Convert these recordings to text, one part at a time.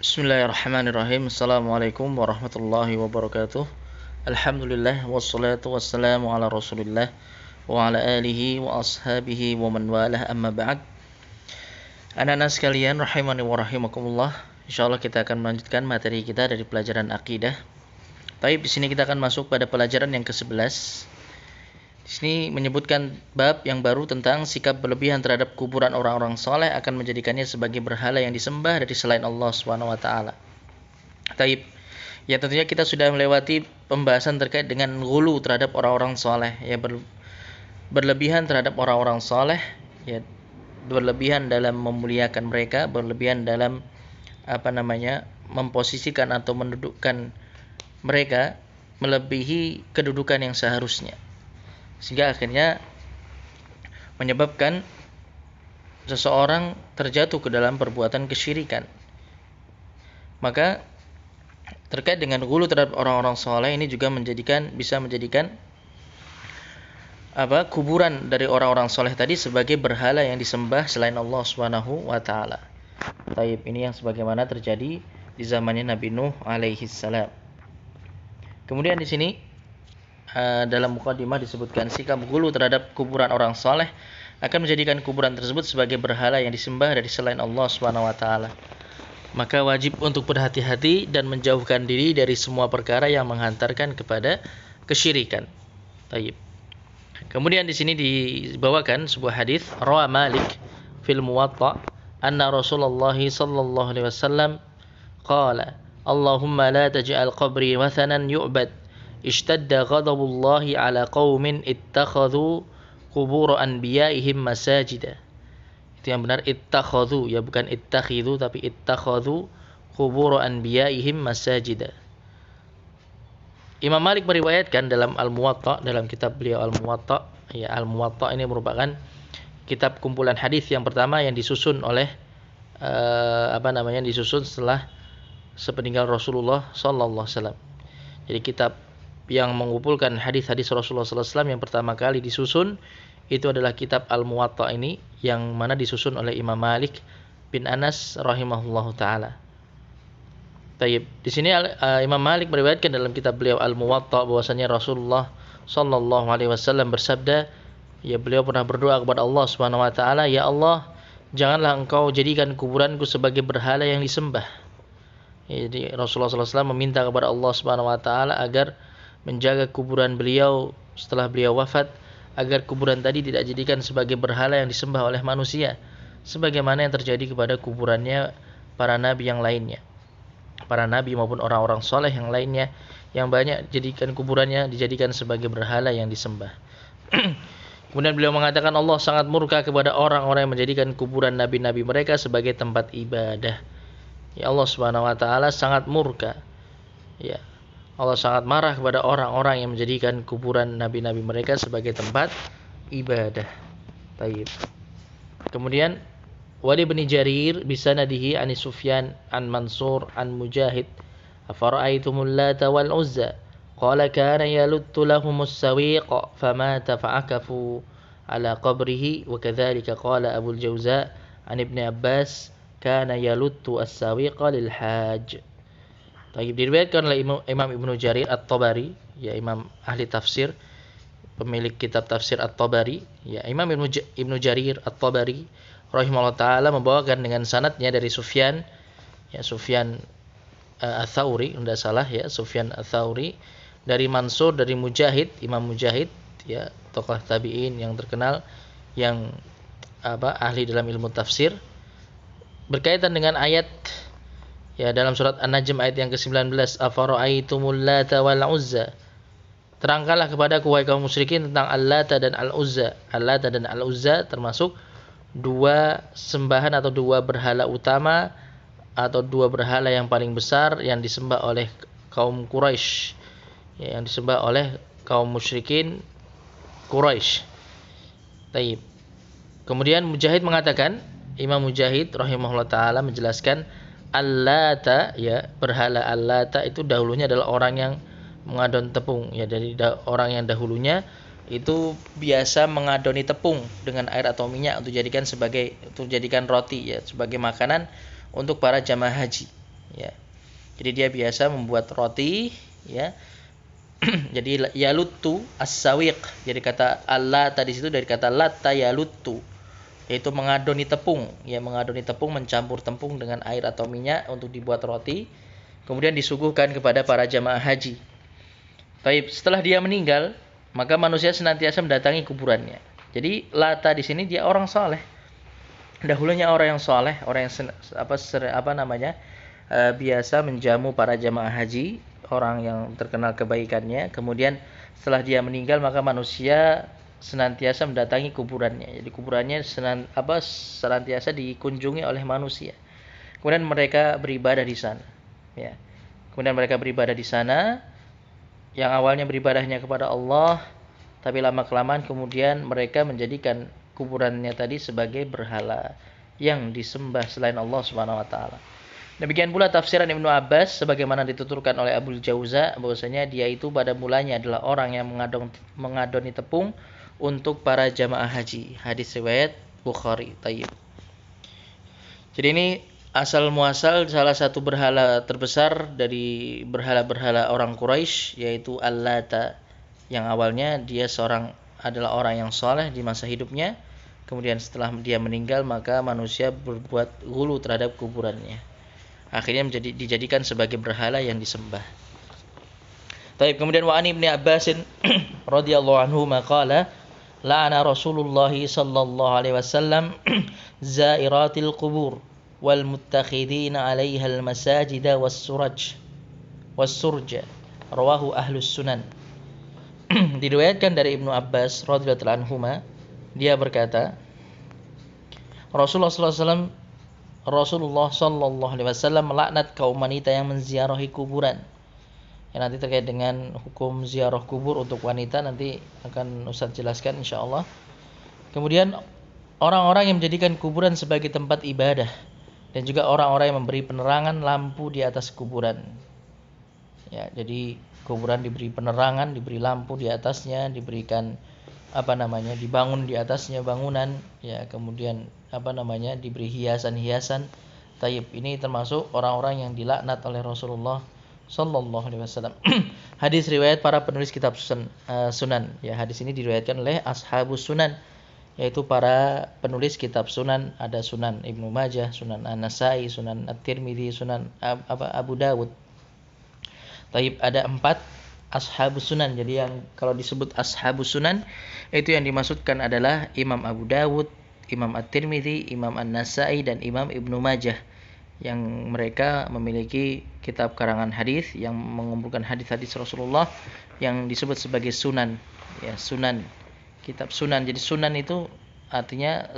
Bismillahirrahmanirrahim. Assalamualaikum warahmatullahi wabarakatuh. Alhamdulillah wassalatu wassalamu ala Rasulillah wa ala alihi wa ashabihi wa man walah, amma ba'd. Anak-anak sekalian rahimani wa rahimakumullah. Insyaallah kita akan melanjutkan materi kita dari pelajaran akidah. Baik, di sini kita akan masuk pada pelajaran yang ke-11. Di sini menyebutkan bab yang baru tentang sikap berlebihan terhadap kuburan orang-orang soleh akan menjadikannya sebagai berhala yang disembah dari selain Allah SWT. Taib. Ya, tentunya kita sudah melewati pembahasan terkait dengan ghulu terhadap orang-orang soleh, ya, berlebihan terhadap orang-orang soleh, ya, berlebihan dalam memuliakan mereka, berlebihan dalam memposisikan atau mendudukkan mereka melebihi kedudukan yang seharusnya, sehingga akhirnya menyebabkan seseorang terjatuh ke dalam perbuatan kesyirikan. Maka terkait dengan ghulu terhadap orang-orang soleh ini juga bisa menjadikan kuburan dari orang-orang soleh tadi sebagai berhala yang disembah selain Allah Subhanahu wa taala. Taib, ini yang sebagaimana terjadi di zamannya Nabi Nuh alaihi salam. Kemudian di sini dalam mukadimah disebutkan sikap ghulu terhadap kuburan orang soleh akan menjadikan kuburan tersebut sebagai berhala yang disembah dari selain Allah Subhanahu wa taala. Maka wajib untuk berhati-hati dan menjauhkan diri dari semua perkara yang menghantarkan kepada kesyirikan. Taib. Kemudian di sini dibawakan sebuah hadis rawa Malik fil Muwatta anna Rasulullah sallallahu alaihi wasallam qala Allahumma la taj'al qabri wathanan yu'bad ishtadda ghadabullahi ala qaumin ittakhadhu qubur anbiya'ihim masajida. Itu yang benar, ittakhadhu, ya, bukan ittakhidhu, tapi ittakhadhu qubur anbiya'ihim masajida. Imam Malik meriwayatkan dalam Al-Muwatta, dalam kitab beliau Al-Muwatta, ya, Al-Muwatta ini merupakan kitab kumpulan hadis yang pertama yang disusun oleh disusun setelah sepeninggal Rasulullah sallallahu alaihi wasallam. Jadi kitab yang mengumpulkan hadis-hadis Rasulullah sallallahu alaihi wasallam yang pertama kali disusun itu adalah kitab Al-Muwatta ini, yang mana disusun oleh Imam Malik bin Anas rahimahullahu taala. Taib. Di sini Imam Malik meriwayatkan dalam kitab beliau Al-Muwatta bahwasanya Rasulullah sallallahu alaihi wasallam bersabda, ya, beliau pernah berdoa kepada Allah Subhanahu wa taala, ya Allah, janganlah engkau jadikan kuburanku sebagai berhala yang disembah. Jadi Rasulullah sallallahu alaihi wasallam meminta kepada Allah Subhanahu wa taala agar menjaga kuburan beliau setelah beliau wafat, agar kuburan tadi tidak dijadikan sebagai berhala yang disembah oleh manusia, sebagaimana yang terjadi kepada kuburannya para nabi yang lainnya. Para nabi maupun orang-orang soleh yang lainnya yang banyak kuburannya dijadikan sebagai berhala yang disembah. Kemudian beliau mengatakan Allah sangat murka kepada orang-orang yang menjadikan kuburan nabi-nabi mereka sebagai tempat ibadah. Ya, Allah Subhanahu wa taala sangat murka. Ya, Allah sangat marah kepada orang-orang yang menjadikan kuburan nabi-nabi mereka sebagai tempat ibadah. Taib. Kemudian Wali bin Jarir bisanadihi an Sufyan an Mansur an Mujahid afara'aitumul Lata wal Uzza qala kana yaluttu lahumus sawiq famata fa'akafu ala qabrihi wa kadzalika qala Abu al-Jawza an Ibnu Abbas kana yaluttu as-sawiqa lil hajj. Taib, diriwayatkan oleh Imam Ibnu Jarir At-Tabari, ya, imam ahli tafsir, pemilik kitab tafsir At-Tabari, ya, Imam Ibnu Jarir At-Tabari rahimahullah taala membawakan dengan sanadnya dari Sufyan, ya, Sufyan Ats-Tsauri, tidak salah, ya, Sufyan Ats-Tsauri, dari Mansur, dari Mujahid, Imam Mujahid, ya, tokoh tabi'in yang terkenal, yang ahli dalam ilmu tafsir, berkaitan dengan ayat, ya, dalam surat An-Najm ayat yang ke-19, afara'aitumul Lata wal Uzza, terangkanlah kepadaku wahai kaum musyrikin tentang Al-Lata dan Al-Uzza. Al-Lata dan Al-Uzza termasuk dua sembahan atau dua berhala utama atau dua berhala yang paling besar yang disembah oleh kaum Quraisy, ya, yang disembah oleh kaum musyrikin Quraisy. Taib. Kemudian Mujahid mengatakan, Imam Mujahid rahimahullah taala menjelaskan Al-Lata, ya, berhala Al-Lata itu dahulunya adalah orang yang mengadon tepung, ya, dari orang yang dahulunya itu biasa mengadoni tepung dengan air atau minyak untuk jadikan roti, ya, sebagai makanan untuk para jamaah haji. ya. Jadi dia biasa membuat roti, ya. Jadi yalutu as-sawiq. Jadi kata Allah tadi situ dari kata latta yalutu, yaitu mengadoni tepung, ya, mengadoni tepung, mencampur tepung dengan air atau minyak untuk dibuat roti, kemudian disuguhkan kepada para jamaah haji. Baik, setelah dia meninggal, maka manusia senantiasa mendatangi kuburannya. Jadi Lata di sini dia orang soleh. Dahulunya orang yang soleh, orang yang biasa menjamu para jamaah haji, orang yang terkenal kebaikannya. Kemudian setelah dia meninggal, maka manusia senantiasa mendatangi kuburannya. Jadi kuburannya senantiasa dikunjungi oleh manusia. Kemudian mereka beribadah di sana. Ya. Kemudian mereka beribadah di sana. Yang awalnya beribadahnya kepada Allah, tapi lama-kelamaan kemudian mereka menjadikan kuburannya tadi sebagai berhala yang disembah selain Allah Subhanahu wa taala. Demikian pula tafsiran Ibnu Abbas sebagaimana dituturkan oleh Abul Jauza, bahwasanya dia itu pada mulanya adalah orang yang mengadoni tepung untuk para jamaah haji. Hadis riwayat Bukhari. Tayyib. Jadi ini asal muasal salah satu berhala terbesar dari berhala-berhala orang Quraisy, yaitu Al-Lata, yang awalnya dia adalah orang yang soleh di masa hidupnya. Kemudian setelah dia meninggal, maka manusia berbuat ghulu terhadap kuburannya. Akhirnya dijadikan sebagai berhala yang disembah. Baik, kemudian wa Ibnu Abbas radhiyallahu anhu maqala la'ana Rasulullah sallallahu alaihi wasallam zairatil qubur wal muttakhidina 'alaiha al masajida was surja rawahu ahlus sunan. Diriwayatkan dari Ibnu Abbas radhiyallahu anhu, dia berkata, Rasulullah sallallahu alaihi wasallam melaknat kaum wanita yang menziarahi kuburan. Ya, nanti terkait dengan hukum ziarah kubur untuk wanita nanti akan Ustaz jelaskan insyaallah. Kemudian orang-orang yang menjadikan kuburan sebagai tempat ibadah, dan juga orang-orang yang memberi penerangan lampu di atas kuburan. Ya, jadi kuburan diberi penerangan, diberi lampu di atasnya, diberikan dibangun di atasnya bangunan, ya, kemudian diberi hiasan-hiasan. Tayyib, ini termasuk orang-orang yang dilaknat oleh Rasulullah sallallahu alaihi wasallam. Hadis riwayat para penulis kitab sunan. Ya, hadis ini diriwayatkan oleh ashabus sunan, yaitu para penulis kitab sunan. Ada Sunan Ibnu Majah, Sunan An-Nasai, Sunan At-Tirmidzi, Sunan Abu Dawud. Taib, ada 4 ashabus sunan. Jadi yang kalau disebut ashabus sunan, itu yang dimaksudkan adalah Imam Abu Dawud, Imam At-Tirmidzi, Imam An-Nasai, dan Imam Ibnu Majah, yang mereka memiliki kitab karangan hadis yang mengumpulkan hadis-hadis Rasulullah yang disebut sebagai sunan. Ya, sunan, kitab sunan. Jadi sunan itu artinya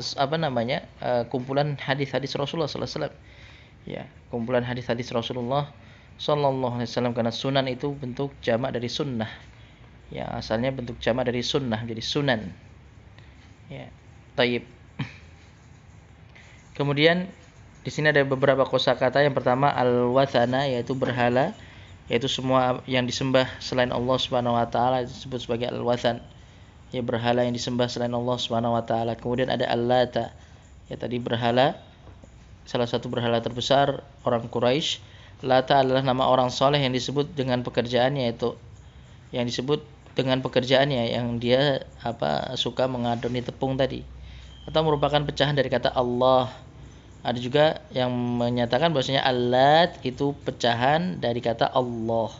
kumpulan hadis-hadis Rasulullah sallallahu alaihi wasallam. Ya, kumpulan hadis-hadis Rasulullah sallallahu alaihi wasallam, karena sunan itu bentuk jamak dari sunnah. Ya, asalnya bentuk jamak dari sunnah, jadi sunan. Ya, tayyib. Kemudian di sini ada beberapa kosakata. Yang pertama al-wathana, yaitu berhala, yaitu semua yang disembah selain Allah Subhanahu wa taala disebut sebagai al-wathan. Ya, berhala yang disembah selain Allah Subhanahu wa taala. Kemudian ada al-lata, ya tadi berhala, salah satu berhala terbesar orang Quraisy. Lata adalah nama orang soleh yang disebut dengan pekerjaannya, yang dia suka mengadoni tepung tadi, atau merupakan pecahan dari kata Allah. Ada juga yang menyatakan bahwasanya Al-Lat itu pecahan dari kata Allah,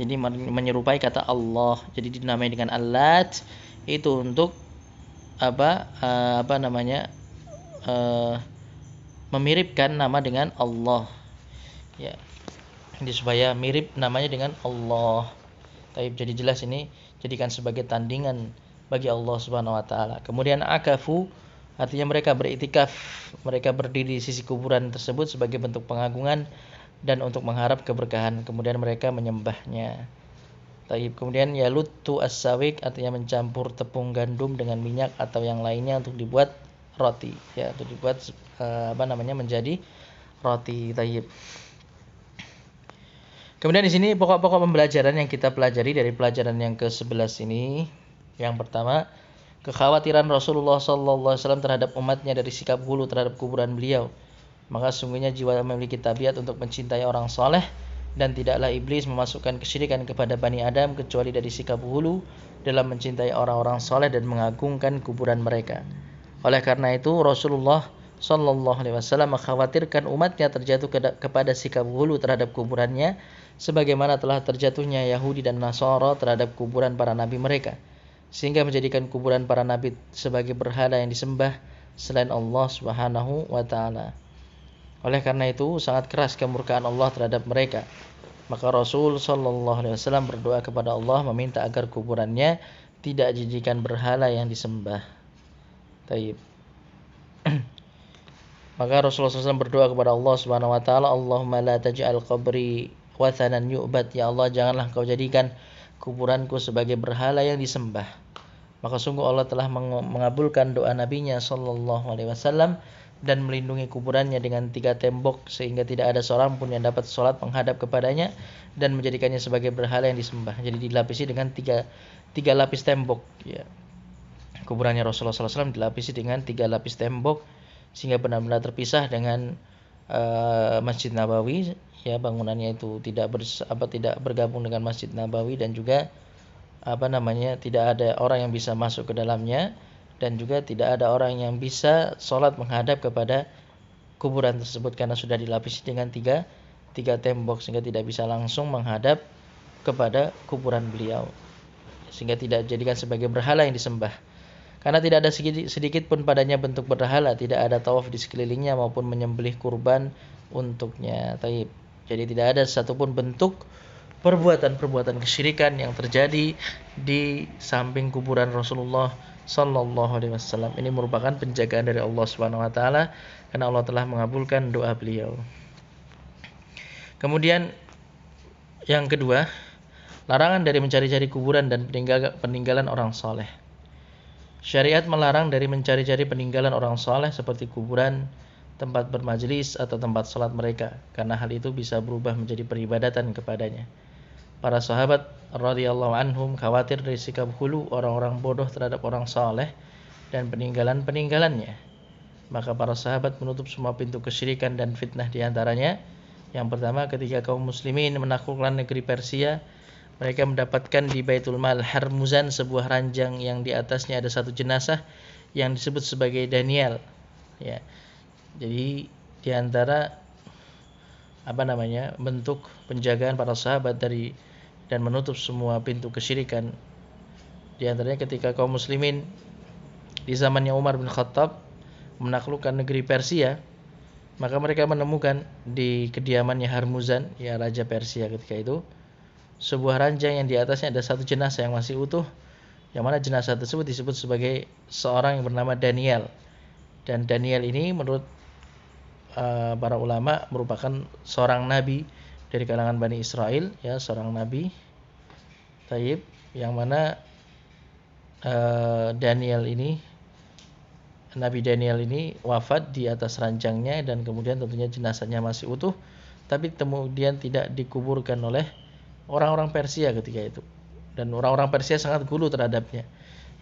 jadi menyerupai kata Allah. Jadi dinamai dengan Al-Lat itu untuk memiripkan nama dengan Allah. Ya, jadi supaya mirip namanya dengan Allah. Taib, jadi jelas ini jadikan sebagai tandingan bagi Allah Subhanahu wa taala. Kemudian akafu, artinya mereka beriktikaf, mereka berdiri di sisi kuburan tersebut sebagai bentuk pengagungan dan untuk mengharap keberkahan. Kemudian mereka menyembahnya. Taib. Kemudian yalutu as-sawiq, artinya mencampur tepung gandum dengan minyak atau yang lainnya untuk dibuat roti. Ya, untuk dibuat menjadi roti. Taib. Kemudian di sini pokok-pokok pembelajaran yang kita pelajari dari pelajaran yang ke-11 ini. Yang pertama, kekhawatiran Rasulullah sallallahu alaihi wasallam terhadap umatnya dari sikap ghulu terhadap kuburan beliau, Maka sungguhnya jiwa memiliki tabiat untuk mencintai orang soleh, dan tidaklah iblis memasukkan kesyirikan kepada Bani Adam kecuali dari sikap hulu dalam mencintai orang-orang soleh dan mengagungkan kuburan mereka. Oleh karena itu Rasulullah Shallallahu Alaihi Wasallam mengkhawatirkan umatnya terjatuh kepada sikap hulu terhadap kuburannya, sebagaimana telah terjatuhnya Yahudi dan Nasara terhadap kuburan para nabi mereka, sehingga menjadikan kuburan para nabi sebagai berhala yang disembah selain Allah Subhanahu wa Ta'ala. Oleh karena itu sangat keras kemurkaan Allah terhadap mereka. Maka Rasul Shallallahu Alaihi Wasallam berdoa kepada Allah meminta agar kuburannya tidak dijadikan berhala yang disembah. Taib. Maka Rasulullah SAW berdoa kepada Allah Subhanahu Wa Taala, Allahumma la taj'al qabri wathanan yu'bad. Ya Allah, janganlah Kau jadikan kuburanku sebagai berhala yang disembah. Maka sungguh Allah telah mengabulkan doa Nabi-Nya Shallallahu Alaihi Wasallam dan melindungi kuburannya dengan 3 tembok, sehingga tidak ada seorang pun yang dapat sholat menghadap kepadanya dan menjadikannya sebagai berhala yang disembah. Jadi dilapisi dengan tiga lapis tembok. Ya. Kuburannya Rasulullah SAW dilapisi dengan 3 lapis tembok, sehingga benar-benar terpisah dengan Masjid Nabawi. Ya, bangunannya itu tidak bergabung dengan Masjid Nabawi, dan juga tidak ada orang yang bisa masuk ke dalamnya, dan juga tidak ada orang yang bisa sholat menghadap kepada kuburan tersebut karena sudah dilapisi dengan tiga tembok, sehingga tidak bisa langsung menghadap kepada kuburan beliau, sehingga tidak dijadikan sebagai berhala yang disembah. Karena tidak ada sedikit pun padanya bentuk berhala, tidak ada tawaf di sekelilingnya maupun menyembelih kurban untuknya. Taib. Jadi tidak ada satupun bentuk perbuatan-perbuatan kesyirikan yang terjadi di samping kuburan Rasulullah Sallallahu Alaihi Wasallam. Ini merupakan penjagaan dari Allah Subhanahu Wa Taala, karena Allah telah mengabulkan doa beliau. Kemudian yang kedua, larangan dari mencari-cari kuburan dan peninggalan orang soleh. Syariat melarang dari mencari-cari peninggalan orang soleh seperti kuburan, tempat bermajelis atau tempat sholat mereka, karena hal itu bisa berubah menjadi peribadatan kepadanya. Para sahabat radhiyallahu anhum khawatir dari sikap hulu orang-orang bodoh terhadap orang saleh dan peninggalan-peninggalannya. Maka para sahabat menutup semua pintu kesyirikan dan fitnah di antaranya. Yang pertama, ketika kaum muslimin menaklukkan negeri Persia, mereka mendapatkan di Baitul Mal Harmuzan sebuah ranjang yang di atasnya ada satu jenazah yang disebut sebagai Daniel. Ya. Jadi di antara bentuk penjagaan para sahabat dan menutup semua pintu kesyirikan, di antaranya ketika kaum muslimin di zamannya Umar bin Khattab menaklukkan negeri Persia, maka mereka menemukan di kediamannya Harmuzan, ya raja Persia ketika itu, sebuah ranjang yang di atasnya ada satu jenazah yang masih utuh, yang mana jenazah tersebut disebut sebagai seorang yang bernama Daniel. Dan Daniel ini menurut para ulama merupakan seorang nabi dari kalangan Bani Israel, ya, seorang nabi. Taib, yang mana Nabi Daniel ini wafat di atas ranjangnya, dan kemudian tentunya jenazahnya masih utuh, tapi kemudian tidak dikuburkan oleh orang-orang Persia ketika itu. Dan orang-orang Persia sangat gulu terhadapnya,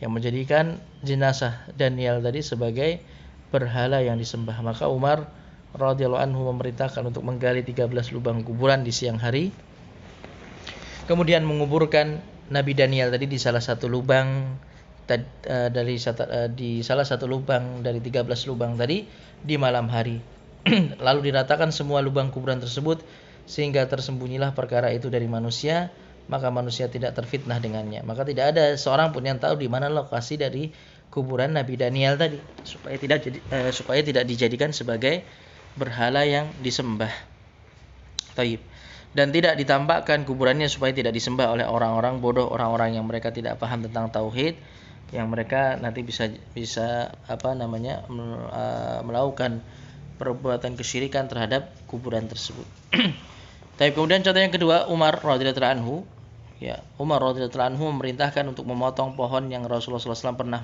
yang menjadikan jenazah Daniel tadi sebagai berhala yang disembah. Maka Umar radhiyallahu anhu memerintahkan untuk menggali 13 lubang kuburan di siang hari, kemudian menguburkan Nabi Daniel tadi di salah satu lubang di salah satu lubang dari 13 lubang tadi di malam hari. Lalu diratakan semua lubang kuburan tersebut sehingga tersembunyilah perkara itu dari manusia, maka manusia tidak terfitnah dengannya. Maka tidak ada seorang pun yang tahu di mana lokasi dari kuburan Nabi Daniel tadi, supaya tidak dijadikan sebagai berhala yang disembah. Taib. Dan tidak ditampakkan kuburannya supaya tidak disembah oleh orang-orang bodoh, orang-orang yang mereka tidak paham tentang tauhid, yang mereka nanti bisa melakukan perbuatan kesyirikan terhadap kuburan tersebut. Tapi kemudian contoh yang kedua, Umar radhiyallahu anhu, ya, Umar radhiyallahu anhu memerintahkan untuk memotong pohon yang Rasulullah SAW pernah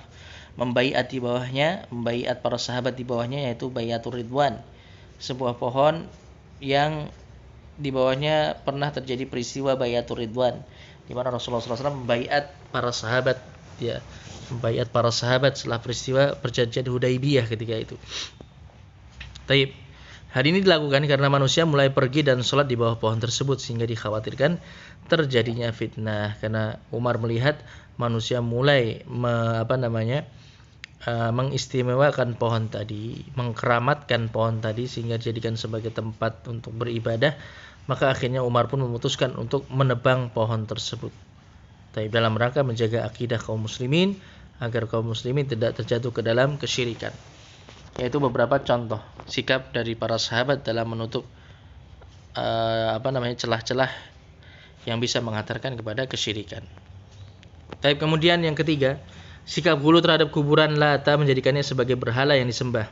membaiat di bawahnya, membaiat para sahabat di bawahnya, yaitu Baiatur Ridwan, sebuah pohon yang di bawahnya pernah terjadi peristiwa Baiatur Ridwan, di mana Rasulullah SAW membaiat para sahabat, ya, membaiat para sahabat setelah peristiwa perjanjian Hudaibiyah ketika itu. Taib. Hal ini dilakukan karena manusia mulai pergi dan sholat di bawah pohon tersebut sehingga dikhawatirkan terjadinya fitnah. Karena Umar melihat manusia mulai mengistimewakan pohon tadi, mengkeramatkan pohon tadi sehingga dijadikan sebagai tempat untuk beribadah, maka akhirnya Umar pun memutuskan untuk menebang pohon tersebut. Tapi dalam rangka menjaga akidah kaum muslimin agar kaum muslimin tidak terjatuh ke dalam kesyirikan. Yaitu beberapa contoh sikap dari para sahabat dalam menutup celah-celah yang bisa menghantarkan kepada kesyirikan. Tapi kemudian yang ketiga, sikap hulu terhadap kuburan Lata menjadikannya sebagai berhala yang disembah.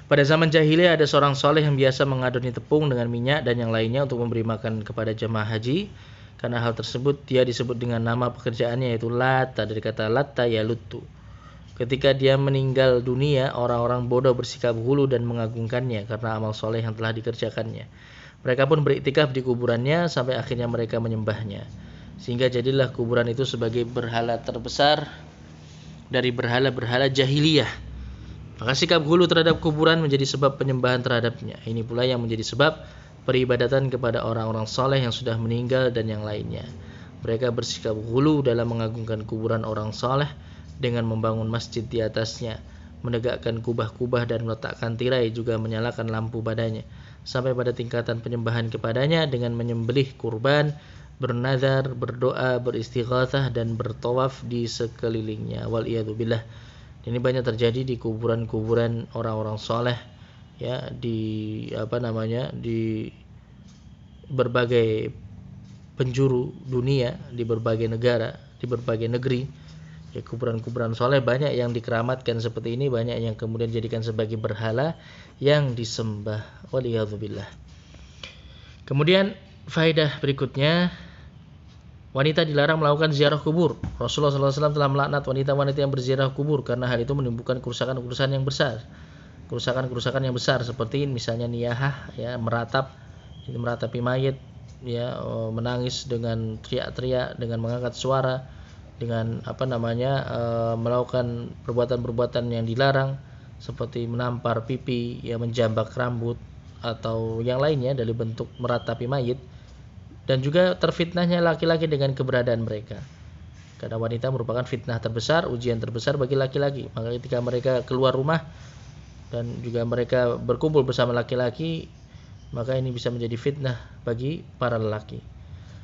Pada zaman jahiliyah ada seorang soleh yang biasa mengadoni tepung dengan minyak dan yang lainnya untuk memberi makan kepada jemaah haji. Karena hal tersebut dia disebut dengan nama pekerjaannya yaitu Lata, dari kata Latta yalutu. Ketika dia meninggal dunia, orang-orang bodoh bersikap hulu dan mengagungkannya karena amal soleh yang telah dikerjakannya. Mereka pun beriktikaf di kuburannya sampai akhirnya mereka menyembahnya. Sehingga jadilah kuburan itu sebagai berhala terbesar dari berhala-berhala jahiliyah. Maka sikap hulu terhadap kuburan menjadi sebab penyembahan terhadapnya. Ini pula yang menjadi sebab peribadatan kepada orang-orang soleh yang sudah meninggal dan yang lainnya. Mereka bersikap hulu dalam mengagungkan kuburan orang soleh dengan membangun masjid di atasnya, menegakkan kubah-kubah dan meletakkan tirai, juga menyalakan lampu padanya, sampai pada tingkatan penyembahan kepadanya dengan menyembelih kurban, bernazar, berdoa, beristighatsah dan bertawaf di sekelilingnya. Waliyadzubillah. Ini banyak terjadi di kuburan-kuburan orang-orang soleh, ya, di berbagai penjuru dunia, di berbagai negara, di berbagai negeri. Ya, kuburan-kuburan soleh banyak yang dikeramatkan seperti ini, banyak yang kemudian dijadikan sebagai berhala yang disembah. Waliyadzubillah. Kemudian faedah berikutnya, wanita dilarang melakukan ziarah kubur. Rasulullah SAW telah melaknat wanita-wanita yang berziarah kubur karena hal itu menimbulkan kerusakan-kerusakan yang besar. Kerusakan-kerusakan yang besar seperti misalnya niyahah, ya, meratapi mayit, ya, menangis dengan teriak-teriak, dengan mengangkat suara, dengan melakukan perbuatan-perbuatan yang dilarang seperti menampar pipi, ya, menjambak rambut atau yang lainnya dari bentuk meratapi mayit, dan juga terfitnahnya laki-laki dengan keberadaan mereka. Karena wanita merupakan fitnah terbesar, ujian terbesar bagi laki-laki. Maka ketika mereka keluar rumah dan juga mereka berkumpul bersama laki-laki, maka ini bisa menjadi fitnah bagi para lelaki.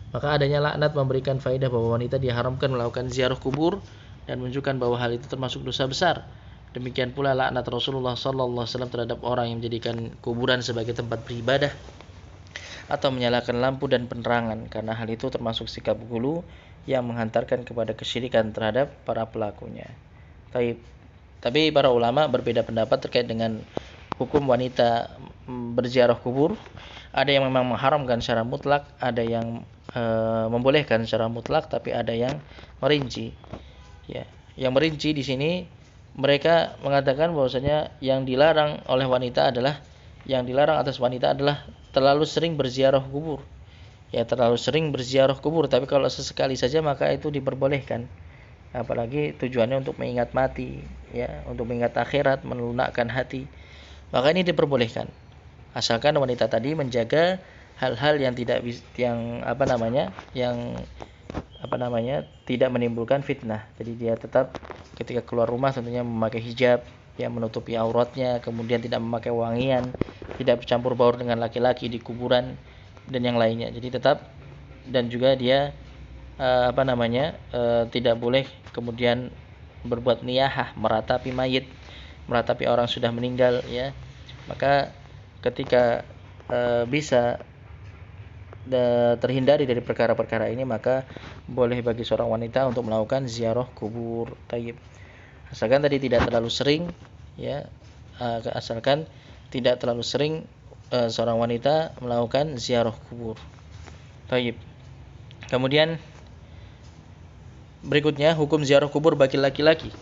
Maka adanya laknat memberikan faedah bahwa wanita diharamkan melakukan ziarah kubur dan menunjukkan bahwa hal itu termasuk dosa besar. Demikian pula laknat Rasulullah SAW terhadap orang yang menjadikan kuburan sebagai tempat beribadah atau menyalakan lampu dan penerangan, karena hal itu termasuk sikap hulu yang menghantarkan kepada kesyirikan terhadap para pelakunya. Tapi para ulama berbeda pendapat terkait dengan hukum wanita berziarah kubur. Ada yang memang mengharamkan secara mutlak, ada yang membolehkan secara mutlak, tapi ada yang merinci. Ya, yang merinci di sini mereka mengatakan bahwasanya yang dilarang atas wanita adalah terlalu sering berziarah kubur. Ya, terlalu sering berziarah kubur, tapi kalau sesekali saja maka itu diperbolehkan. Apalagi tujuannya untuk mengingat mati, ya, untuk mengingat akhirat, melunakkan hati. Maka ini diperbolehkan. Asalkan wanita tadi menjaga hal-hal yang tidak menimbulkan fitnah. Jadi dia tetap ketika keluar rumah tentunya memakai hijab, yang menutupi auratnya, kemudian tidak memakai wangian, tidak bercampur baur dengan laki-laki di kuburan dan yang lainnya. Jadi tetap, dan juga dia tidak boleh kemudian berbuat niyahah, meratapi mayit, meratapi orang sudah meninggal, ya. Maka ketika bisa terhindari dari perkara-perkara ini, maka boleh bagi seorang wanita untuk melakukan ziarah kubur. Tayyib. Asalkan tadi tidak terlalu sering, ya, asalkan tidak terlalu sering seorang wanita melakukan ziarah kubur. Tayyib. Kemudian berikutnya, hukum ziarah kubur bagi laki-laki.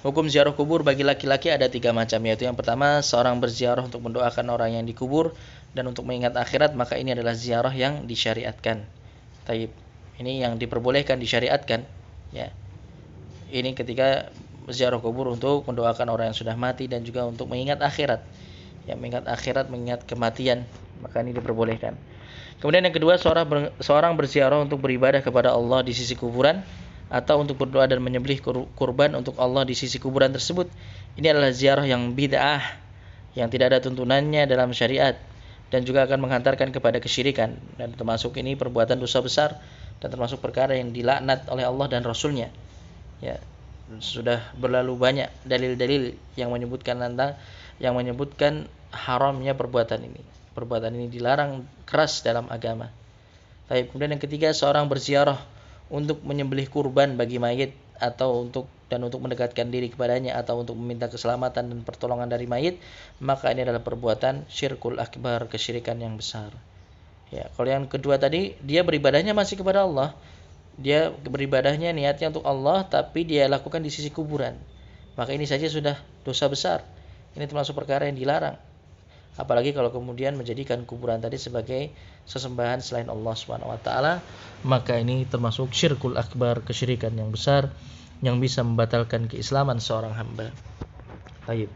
Hukum ziarah kubur bagi laki-laki ada 3 macam, yaitu yang pertama, seorang berziarah untuk mendoakan orang yang dikubur dan untuk mengingat akhirat, maka ini adalah ziarah yang disyariatkan. Taib. Ini yang diperbolehkan, disyariatkan, ya. Ini ketika ziarah kubur untuk mendoakan orang yang sudah mati dan juga untuk mengingat akhirat. yang mengingat akhirat, mengingat kematian, maka ini diperbolehkan. Kemudian yang kedua, seorang berziarah untuk beribadah kepada Allah di sisi kuburan atau untuk berdoa dan menyembelih kurban untuk Allah di sisi kuburan tersebut. Ini adalah ziarah yang bid'ah, yang tidak ada tuntunannya dalam syariat, dan juga akan menghantarkan kepada kesyirikan, dan termasuk ini perbuatan dosa besar dan termasuk perkara yang dilaknat oleh Allah dan Rasulnya. Ya, sudah berlalu banyak dalil-dalil yang menyebutkan haramnya perbuatan ini. Perbuatan ini dilarang keras dalam agama. Baik, kemudian yang ketiga, seorang berziarah untuk menyembelih kurban bagi mayit atau untuk mendekatkan diri kepadanya atau untuk meminta keselamatan dan pertolongan dari mayit, maka ini adalah perbuatan syirkul akbar, kesyirikan yang besar. Ya, kalau yang kedua tadi, dia beribadahnya masih kepada Allah. Dia beribadahnya niatnya untuk Allah, tapi dia lakukan di sisi kuburan. Maka ini saja sudah dosa besar. Ini termasuk perkara yang dilarang. Apalagi kalau kemudian menjadikan kuburan tadi sebagai sesembahan selain Allah Subhanahu wa taala, maka ini termasuk syirkul akbar, kesyirikan yang besar yang bisa membatalkan keislaman seorang hamba. Baik.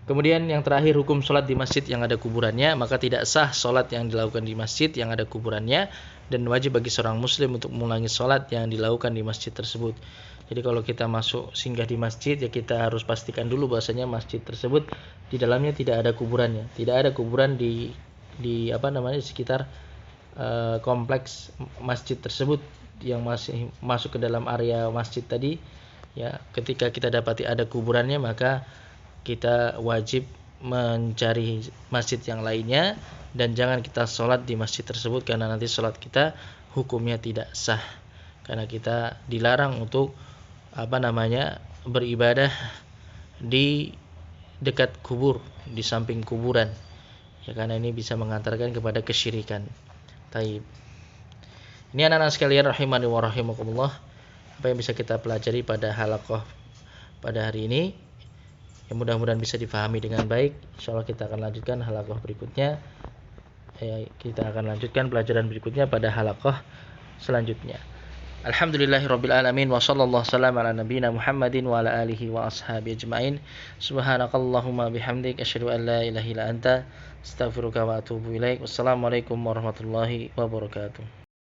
Kemudian yang terakhir, hukum sholat di masjid yang ada kuburannya, maka tidak sah sholat yang dilakukan di masjid yang ada kuburannya, dan wajib bagi seorang muslim untuk mengulangi sholat yang dilakukan di masjid tersebut. Jadi kalau kita masuk singgah di masjid, ya kita harus pastikan dulu bahwasanya masjid tersebut di dalamnya tidak ada kuburannya. Tidak ada kuburan di sekitar kompleks masjid tersebut yang masih masuk ke dalam area masjid tadi. Ya, ketika kita dapati ada kuburannya, maka kita wajib mencari masjid yang lainnya dan jangan kita sholat di masjid tersebut, karena nanti sholat kita hukumnya tidak sah, karena kita dilarang untuk beribadah di dekat kubur, di samping kuburan, ya, karena ini bisa mengantarkan kepada kesyirikan. Taib. Ini anak-anak sekalian rahimani wa rahimakumullah, apa yang bisa kita pelajari pada halaqah pada hari ini, yang mudah-mudahan bisa difahami dengan baik. Insyaallah kita akan lanjutkan halaqah berikutnya. Kita akan lanjutkan pelajaran berikutnya pada halaqah selanjutnya. Alhamdulillahirabbil alamin wa sallallahu sallam ala nabiyyina Muhammadin wa ala alihi wa ashabihi ajmain. Subhanakallahumma bihamdik asyhadu an la ilaha illa anta astaghfiruka wa atubu ilaik. Wassalamualaikum warahmatullahi wabarakatuh.